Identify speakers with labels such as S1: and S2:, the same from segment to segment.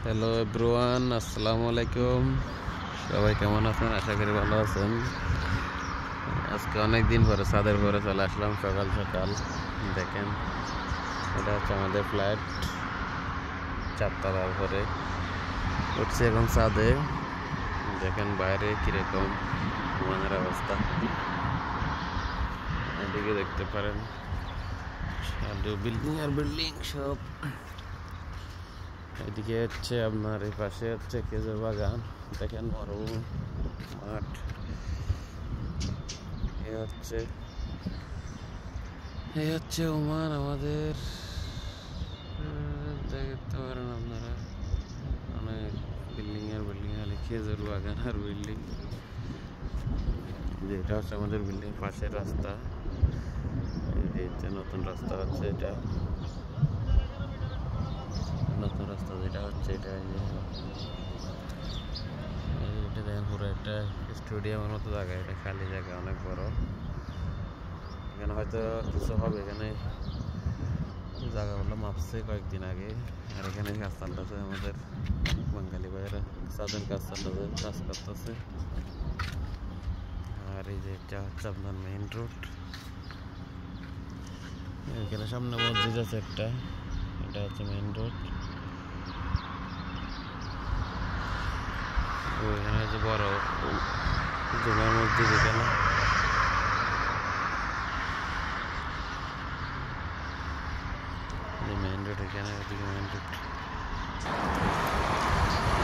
S1: Hello everyone, আসসালামু আলাইকুম। সবাই কেমন আছেন? আশা করি ভালো আছেন। আজকে অনেক দিন পরে ছাদের পরে চলে আসলাম। সকাল সকাল দেখেন, এটা হচ্ছে আমাদের ফ্ল্যাট, 4 তলার ঘরে উঠছি এখন ছাদে। দেখেন বাইরে কিরকম ঘুমানোর অবস্থা, এদিকে দেখতে পারেন বিল্ডিং আর বিল্ডিং সব। এদিকে হচ্ছে আপনার এই পাশে হচ্ছে খেজুর বাগান, দেখেন বড় মাঠ। এই হচ্ছে ওমান আমাদের, দেখতে পারেন আপনারা অনেক বিল্ডিং আর বিল্ডিং, খালি খেজুর বাগান আর বিল্ডিং। যেটা হচ্ছে আমাদের বিল্ডিং পাশের রাস্তা, নতুন রাস্তা হচ্ছে এটা, নতুন রাস্তা যেটা হচ্ছে এটা দেখেন পুরো একটা স্টেডিয়ামের মতো জায়গা। এটা খালি জায়গা, অনেক বড়। এখানে হয়তো কিছু হবে, এখানে জায়গাগুলো মাপছে কয়েকদিন আগে। আর এখানে কাজ চালতেছে, আমাদের বাঙালি ভাইয়েরা সাধারণ কাজ করতেছে। আর এই যে এটা হচ্ছে আপনার মেইন রোড। এখানে সামনে মসজিদ আছে একটা, এটা হচ্ছে মেইন রোড। এখানে হচ্ছে বড় জুমার মসজিদ, এখানে মেইন রোড, এখানে মেইন রোড।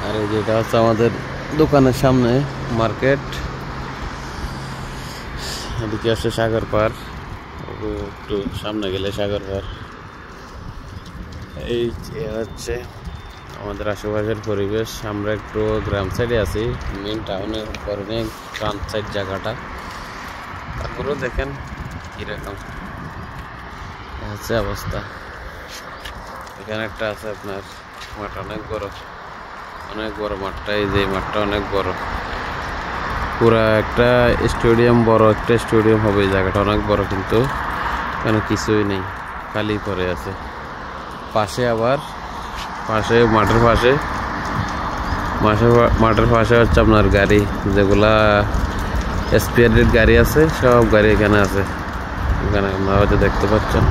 S1: আর এই যেটা হচ্ছে আমাদের দোকানের সামনে মার্কেট। এদিকে আসছে সাগর পার, একটু সামনে গেলে সাগর পার। এই যে হচ্ছে আমাদের আশেপাশের পরিবেশ। আমরা একটু গ্রাম সাইডে আছি, মেন টাউনের পরে নেই ট্রান সাইড জায়গাটা। তারপরেও দেখেন কিরকম হচ্ছে অবস্থা। এখানে একটা আছে আপনার মাঠ, অনেক বড় মাঠটা। এই যে মাঠটা অনেক বড়, পুরা একটা স্টেডিয়াম, বড় একটা স্টেডিয়াম হবে। এই জায়গাটা অনেক বড়, কিন্তু এখানে কিছুই নেই, খালি পড়ে আছে। পাশে আবার মাঠের পাশে হচ্ছে আপনার গাড়ি, যেগুলা স্পিয়ারের গাড়ি আছে, সব গাড়ি এখানে আছে। এখানে আপনারা হয়তো দেখতে পাচ্ছেন।